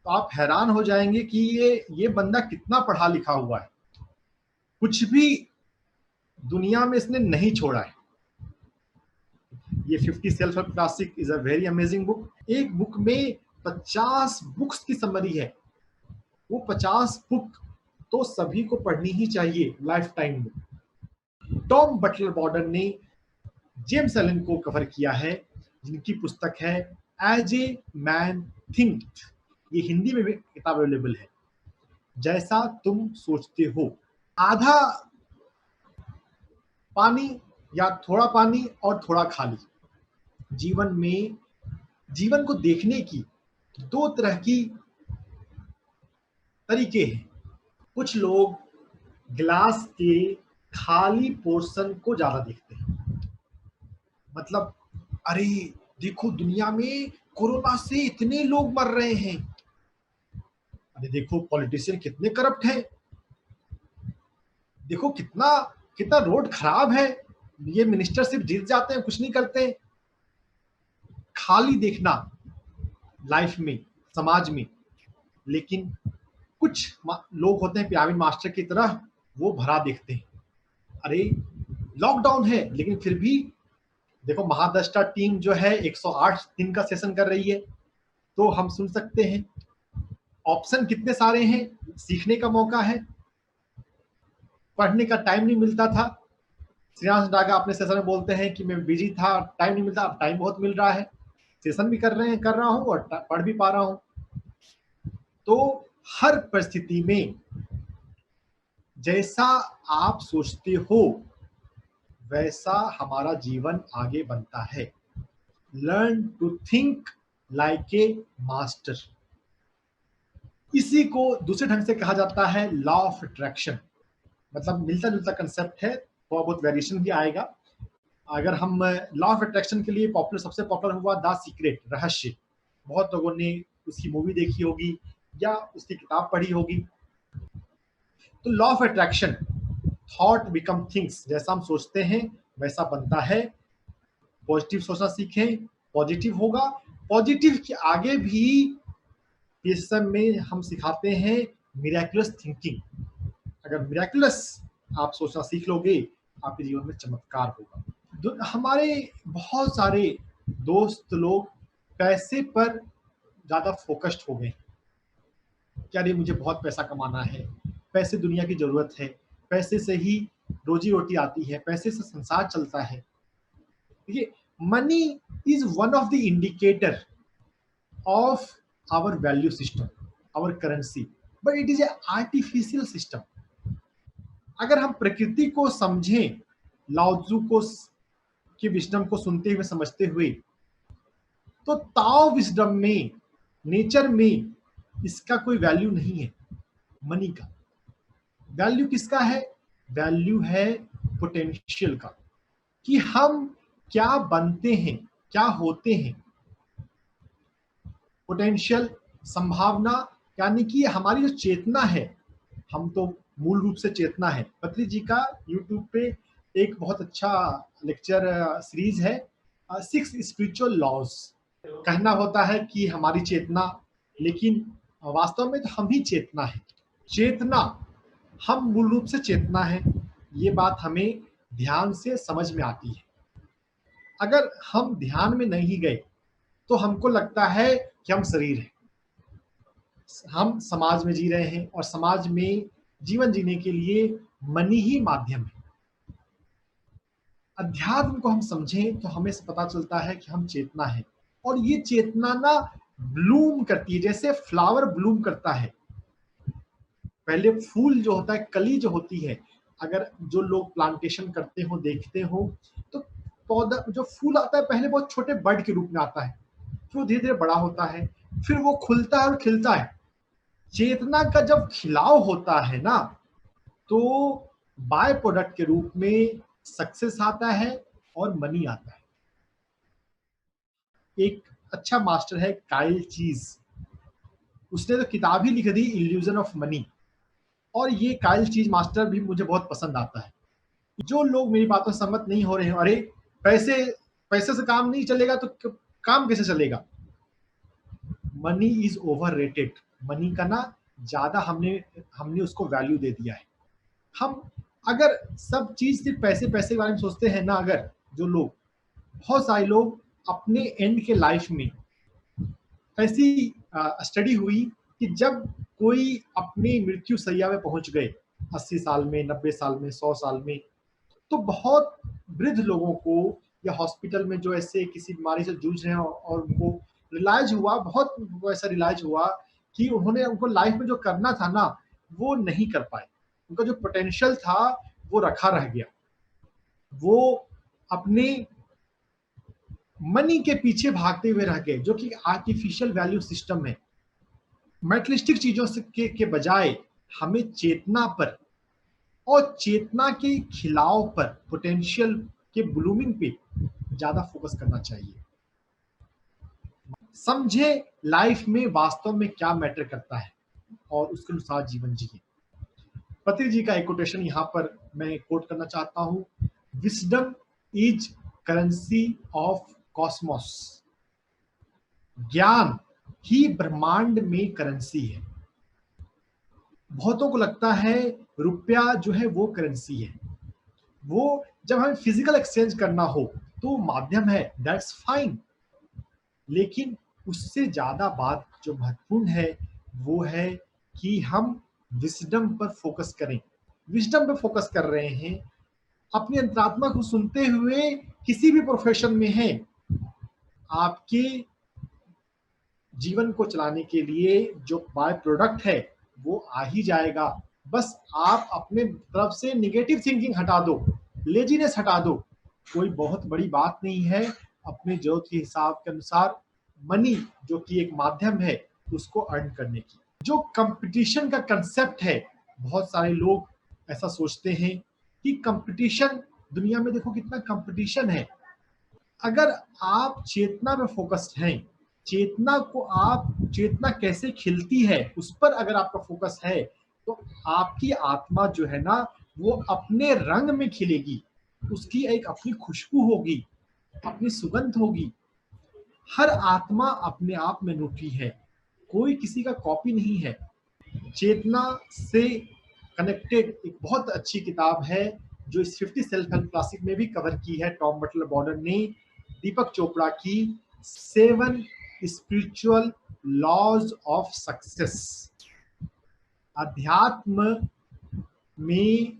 तो आप हैरान हो जाएंगे कि ये बंदा कितना पढ़ा लिखा हुआ है, कुछ भी दुनिया में इसने नहीं छोड़ा है। ये 50 self help classic is a very amazing book. एक बुक में 50 बुक्स की समरी है। वो 50 बुक तो सभी को पढ़नी ही चाहिए लाइफ टाइम में। टॉम बटलर बॉर्डन ने जेम्स एलन को कवर किया है, जिनकी पुस्तक है एज ए मैन थिंक। ये हिंदी में भी किताब अवेलेबल है। जैसा तुम सोचते हो। आधा पानी या थोड़ा पानी और थोड़ा खाली। जीवन में जीवन को देखने की दो तरह की तरीके हैं। कुछ लोग गिलास के खाली पोर्शन को ज्यादा देखते हैं। मतलब, अरे देखो दुनिया में कोरोना से इतने लोग मर रहे हैं, अरे देखो पॉलिटिशियन कितने करप्ट हैं, देखो कितना कितना रोड खराब है, ये मिनिस्टर सिर्फ जीत जाते हैं, कुछ नहीं करते। खाली देखना लाइफ में, समाज में। लेकिन कुछ लोग होते हैं पिरामिड मास्टर की तरह, वो भरा देखते हैं। अरे लॉकडाउन है लेकिन फिर भी देखो महादष्टा टीम जो है 108 दिन का सेशन कर रही है, तो हम सुन सकते हैं। ऑप्शन कितने सारे हैं, सीखने का मौका है। पढ़ने का टाइम नहीं मिलता था। श्रेयांश डागा अपने सेशन में बोलते हैं कि मैं बिजी था, टाइम नहीं मिलता, अब टाइम बहुत मिल रहा है, सेशन भी कर रहा हूँ और पढ़ भी पा रहा हूँ। तो हर परिस्थिति में जैसा आप सोचते हो वैसा हमारा जीवन आगे बनता है। Learn to think like a master. इसी को दूसरे ढंग से कहा जाता है लॉ ऑफ अट्रैक्शन। मतलब मिलता जुलता कंसेप्ट है, थोड़ा बहुत वेरिएशन भी आएगा। अगर हम लॉ ऑफ अट्रैक्शन के लिए सबसे पॉपुलर हुआ द सीक्रेट, रहस्य। बहुत लोगों ने उसकी मूवी देखी होगी या उसकी किताब पढ़ी होगी। तो law of attraction, thought become things. जैसा हम सोचते हैं वैसा बनता है। पॉजिटिव सोचना सीखें, पॉजिटिव होगा। पॉजिटिव के आगे भी पीएसएम में हम सिखाते हैं मिरेकुलस थिंकिंग। अगर मिरेकुलस आप सोचना सीख लोगे, आपके जीवन में चमत्कार होगा। हमारे बहुत सारे दोस्त लोग पैसे पर ज्यादा फोकस्ड हो गए। क्या रे मुझे बहुत पैसा कमाना है, पैसे दुनिया की जरूरत है, पैसे से ही रोजी रोटी आती है, पैसे से संसार चलता है। देखिए, money is one of the indicator of our value system, our currency, but it is a artificial system. अगर हम प्रकृति को समझें, लाओत्जू को की विजडम को सुनते हुए समझते हुए, तो ताओ विजडम में, नेचर में इसका कोई वैल्यू नहीं है। मनी का वैल्यू किसका है? वैल्यू है पोटेंशियल का, कि हम क्या बनते हैं, क्या होते हैं। पोटेंशियल, संभावना, यानी कि हमारी जो चेतना है, हम तो मूल रूप से चेतना है। पत्री जी का यूट्यूब पे एक बहुत अच्छा लेक्चर सीरीज है, 6 स्पिरिचुअल लॉज। कहना होता है कि हमारी चेतना, लेकिन वास्तव में तो हम ही चेतना है। चेतना, हम मूल रूप से चेतना है। ये बात हमें ध्यान से समझ में आती है। अगर हम ध्यान में नहीं गए तो हमको लगता है कि हम शरीर हैं, हम समाज में जी रहे हैं और समाज में जीवन जीने के लिए मनी ही माध्यम है। अध्यात्म को हम समझें तो हमें पता चलता है कि हम चेतना है, और ये चेतना ना ब्लूम करती है, जैसे फ्लावर ब्लूम करता है। पहले फूल जो होता है, कली जो होती है, अगर जो लोग प्लांटेशन करते हो देखते हो, तो पौधा जो फूल आता है पहले बहुत छोटे बड के रूप में आता है, फिर वो धीरे धीरे बड़ा होता है, फिर वो खुलता है और खिलता है। चेतना का जब खिलाव होता है ना, तो बाय प्रोडक्ट के रूप में सक्सेस आता है और मनी आता है। एक अच्छा मास्टर है काइल चीज, उसने तो किताब ही लिख दी इल्यूजन ऑफ मनी, और ये काइल चीज मास्टर भी मुझे बहुत पसंद आता है। जो लोग मेरी बातों से सहमत नहीं हो रहे हैं, अरे पैसे पैसे से काम नहीं चलेगा तो काम कैसे चलेगा? Money is over rated. Money का ना ज्यादा हमने हमने उसको वैल्यू दे दिया है। हम अगर सब चीज सिर्फ पैसे पैसे के बारे में सोचते हैं ना, अगर जो लोग, बहुत सारे लोग अपने एंड के लाइफ में, ऐसी स्टडी हुई कि जब कोई अपनी मृत्यु सैया में पहुंच गए 80 साल में, 90 साल में, 100 साल में, तो बहुत वृद्ध लोगों को या हॉस्पिटल में जो ऐसे किसी बीमारी से जूझ रहे हैं और उनको रियलाइज हुआ, बहुत उनको ऐसा रियलाइज हुआ कि उन्होंने उनको लाइफ में जो करना था ना वो नहीं कर पाए। उनका जो पोटेंशियल था वो रखा रह गया। वो अपने मनी के पीछे भागते हुए रह गए, जो कि आर्टिफिशियल वैल्यू सिस्टम है। मेटलिस्टिक चीजों से के बजाय हमें चेतना पर और चेतना के खिलाव पर, पोटेंशियल के ब्लूमिंग पे ज्यादा फोकस करना चाहिए। समझे लाइफ में वास्तव में क्या मैटर करता है और उसके अनुसार जीवन जिए। पत्री जी का एक कोटेशन यहाँ पर मैं कोट करना चाहता हूँ। Wisdom is currency of Cosmos. ज्ञान ही ब्रह्मांड में करेंसी है। बहुतों को लगता है रुपया जो है वो करेंसी है। वो जब हमें फिजिकल एक्सचेंज करना हो तो माध्यम है, दैट्स फाइन। लेकिन उससे ज्यादा बात जो महत्वपूर्ण है वो है कि हम विजडम पर फोकस करें। विजडम पर फोकस कर रहे हैं, अपनी अंतरात्मा को सुनते हुए किसी भी प्रोफेशन में है, आपके जीवन को चलाने के लिए जो बाय प्रोडक्ट है वो आ ही जाएगा। बस आप अपने तरफ से निगेटिव थिंकिंग हटा दो, लेजीनेस हटा दो। कोई बहुत बड़ी बात नहीं है। अपने जरूरत के हिसाब के अनुसार मनी जो कि एक माध्यम है उसको अर्न करने की। जो कंपटीशन का कंसेप्ट है, बहुत सारे लोग ऐसा सोचते हैं कि कंपटीशन, दुनिया में देखो कितना कंपटीशन है। अगर आप चेतना में फोकस्ड हैं, चेतना को आप, चेतना कैसे खिलती है उस पर अगर आपका फोकस है, तो आपकी आत्मा जो है ना वो अपने रंग में खिलेगी। उसकी एक अपनी खुशबू होगी, अपनी सुगंध होगी। हर आत्मा अपने आप में अनूठी है, कोई किसी का कॉपी नहीं है। चेतना से कनेक्टेड एक बहुत अच्छी किताब है जो इस 50 सेल्फ हेल्प क्लासिक में भी कवर की है टॉम बटलर बॉर्डर ने, दीपक चोपड़ा की 7 स्पिरिचुअल लॉज ऑफ सक्सेस। अध्यात्म में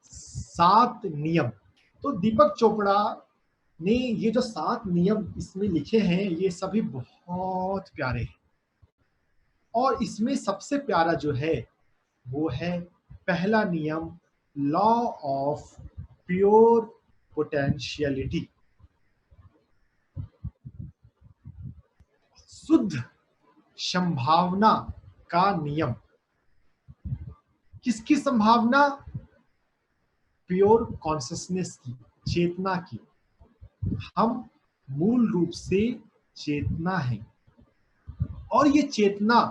7 नियम। तो दीपक चोपड़ा ने ये जो 7 नियम इसमें लिखे हैं ये सभी बहुत प्यारे हैं। और इसमें सबसे प्यारा जो है वो है पहला नियम, लॉ ऑफ प्योर पोटेंशियलिटी, शुद्ध संभावना का नियम। किसकी संभावना? प्योर कॉन्शियसनेस की, चेतना की। हम मूल रूप से चेतना है और ये चेतना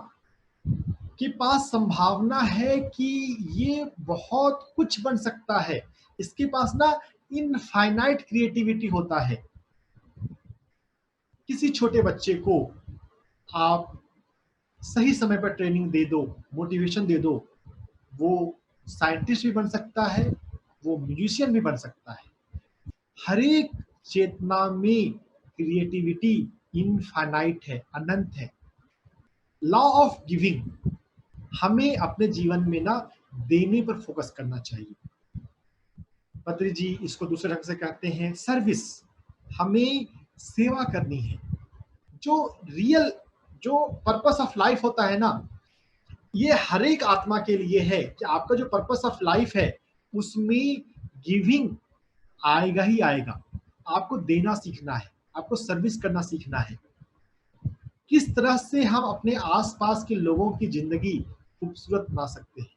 के पास संभावना है कि ये बहुत कुछ बन सकता है। इसके पास ना इनफाइनाइट क्रिएटिविटी होता है। किसी छोटे बच्चे को आप सही समय पर ट्रेनिंग दे दो, मोटिवेशन दे दो, वो साइंटिस्ट भी बन सकता है, वो म्यूजिशियन भी बन सकता है। हर एक चेतना में क्रिएटिविटी इनफाइनाइट है, अनंत है। लॉ ऑफ गिविंग, हमें अपने जीवन में ना देने पर फोकस करना चाहिए। पत्री जी इसको दूसरे ढंग से कहते हैं सर्विस। हमें सेवा करनी है। जो रियल, जो पर्पस ऑफ लाइफ होता है ना, ये हर एक आत्मा के लिए है कि आपका जो पर्पस ऑफ लाइफ है उसमें गिविंग आएगा ही आएगा। आपको देना सीखना है, आपको सर्विस करना सीखना है। किस तरह से हम अपने आसपास के लोगों की जिंदगी खूबसूरत बना सकते हैं।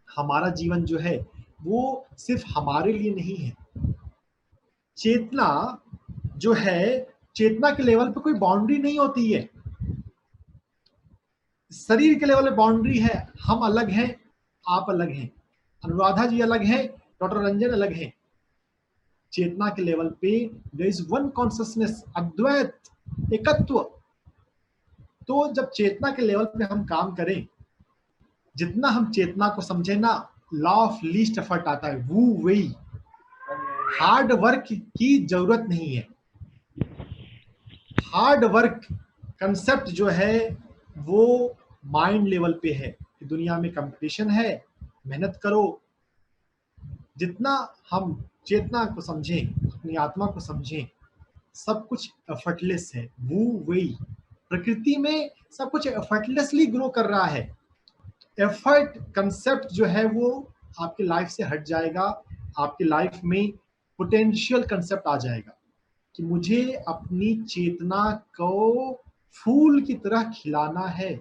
हमारा जीवन जो है वो सिर्फ हमारे लिए नहीं है। चेतना जो है, चेतना के लेवल पे कोई बाउंड्री नहीं होती है। शरीर के लेवल पे बाउंड्री है, हम अलग हैं, आप अलग हैं, अनुराधा जी अलग हैं, डॉक्टर रंजन अलग हैं। चेतना के लेवल पे देयर इज वन कॉन्शियसनेस, अद्वैत, एकत्व। तो जब चेतना के लेवल पे हम काम करें, जितना हम चेतना को समझे ना, लॉ ऑफ लीस्ट एफर्ट आता है, वो वही हार्ड वर्क की जरूरत नहीं है। हार्ड वर्क कंसेप्ट जो है वो माइंड लेवल पे है कि दुनिया में कंपटीशन है, मेहनत करो। जितना हम चेतना को समझें, अपनी आत्मा को समझें, सब कुछ एफर्टलेस है, वो वही प्रकृति में सब कुछ एफर्टलेसली ग्रो कर रहा है। एफर्ट कंसेप्ट जो है वो आपकी लाइफ से हट जाएगा, आपकी लाइफ में पोटेंशियल कंसेप्ट आ जाएगा कि मुझे अपनी चेतना को फूल की तरह खिलाना है।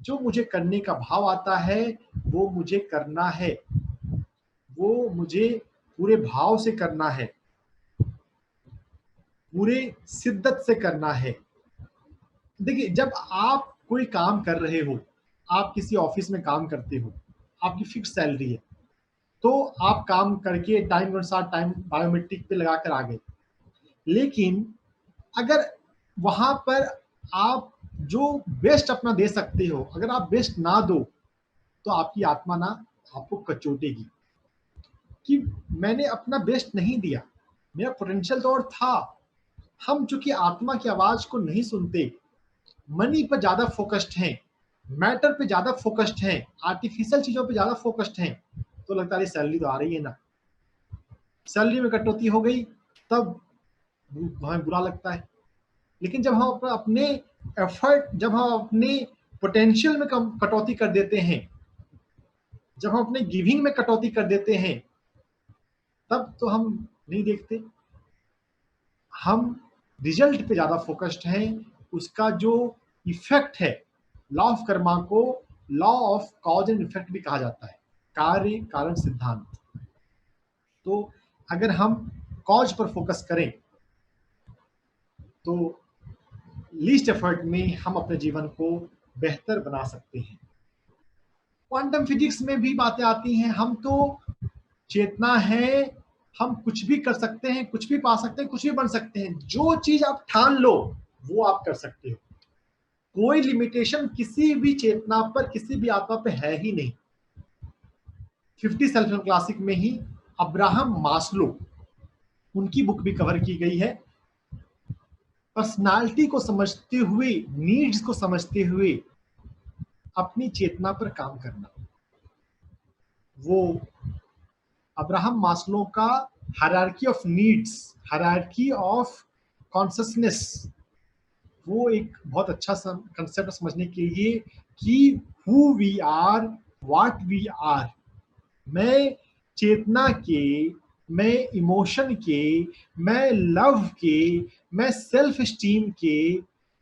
जो मुझे करने का भाव आता है वो मुझे करना है, वो मुझे पूरे भाव से करना है, पूरे शिद्दत से करना है। देखिए, जब आप कोई काम कर रहे हो, आप किसी ऑफिस में काम करते हो, आपकी फिक्स सैलरी है, तो आप काम करके टाइम के अनुसार टाइम बायोमेट्रिक पे लगा कर आ गए। लेकिन अगर वहां पर आप जो बेस्ट अपना दे सकते हो, अगर आप बेस्ट ना दो, तो आपकी आत्मा ना आपको कचोटेगी कि मैंने अपना बेस्ट नहीं दिया, मेरा पोटेंशियल तो और था। हम चूंकि आत्मा की आवाज को नहीं सुनते, मनी पर ज्यादा फोकस्ड हैं, मैटर पे ज्यादा फोकस्ड हैं, आर्टिफिशियल चीजों पे ज्यादा फोकस्ड हैं, तो लगता है सैलरी तो आ रही है ना, सैलरी में कटौती हो गई, तब हमें बुरा लगता है। लेकिन जब हम अपने एफर्ट, जब हम अपने पोटेंशियल में कटौती कर देते हैं, जब हम अपने गिविंग में कटौती कर देते हैं, तब तो हम नहीं देखते, हम रिजल्ट पे ज्यादा फोकस्ड हैं। उसका जो इफेक्ट है, लॉ ऑफ कर्मा को law of cause and effect भी कहा जाता है, कार्य कारण सिद्धांत। तो अगर हम कॉज पर फोकस करें तो लीस्ट एफर्ट में हम अपने जीवन को बेहतर बना सकते हैं। क्वांटम फिजिक्स में भी बातें आती हैं, हम तो चेतना है, हम कुछ भी कर सकते हैं, कुछ भी पा सकते हैं, कुछ भी बन सकते हैं। जो चीज आप ठान लो वो आप कर सकते हो। कोई लिमिटेशन किसी भी चेतना पर, किसी भी आत्मा पे है ही नहीं। 50 सेल्फ क्लासिक में ही अब्राहम मास्लो, उनकी बुक भी कवर की गई है। पर्सनालिटी को समझते हुए, नीड्स को समझते हुए अपनी चेतना पर काम करना, वो अब्राहम मास्लो का hierarchy of needs, hierarchy of consciousness, वो एक बहुत अच्छा कंसेप्ट समझने के लिए कि who we are, what we are. मैं चेतना के, मैं इमोशन के, मैं लव के, मैं सेल्फ स्टीम के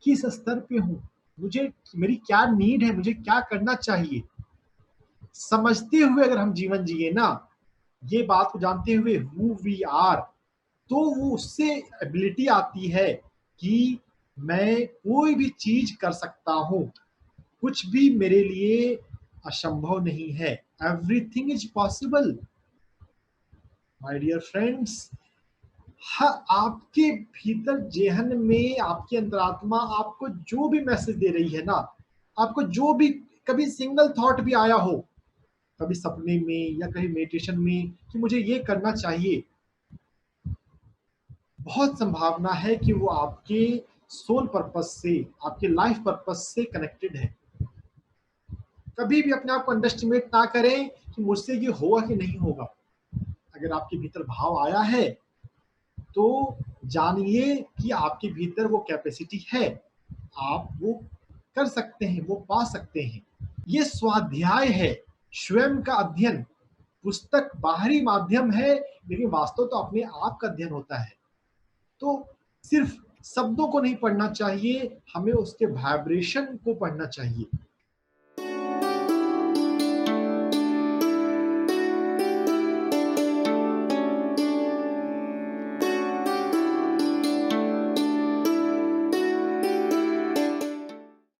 किस स्तर पे हूं, मुझे मेरी क्या नीड है, मुझे क्या करना चाहिए, समझते हुए अगर हम जीवन जिए ना, ये बात को जानते हुए हु वी आर, तो वो उससे एबिलिटी आती है कि मैं कोई भी चीज कर सकता हूं, कुछ भी मेरे लिए असंभव नहीं है। Everything is possible my dear friends. हाँ, आपके भीतर जेहन में आपकी अंतरात्मा आपको जो भी मैसेज दे रही है ना, आपको जो भी कभी सिंगल थॉट भी आया हो, कभी सपने में या कभी मेडिटेशन में कि मुझे ये करना चाहिए, बहुत संभावना है कि वो आपके सोल पर्पस से, आपके लाइफ पर्पस से कनेक्टेड है। कभी भी अपने आप को अंडरस्टिमेट ना करें कि मुझसे ये होगा कि नहीं होगा। अगर आपके भीतर भाव आया है तो जानिए कि आपके भीतर वो कैपेसिटी है, आप वो कर सकते हैं, वो पा सकते हैं। ये स्वाध्याय है, स्वयं का अध्ययन। पुस्तक बाहरी माध्यम है, लेकिन वास्तव तो अपने आप का अध्ययन होता है। तो सिर्फ शब्दों को नहीं पढ़ना चाहिए, हमें उसके वाइब्रेशन को पढ़ना चाहिए।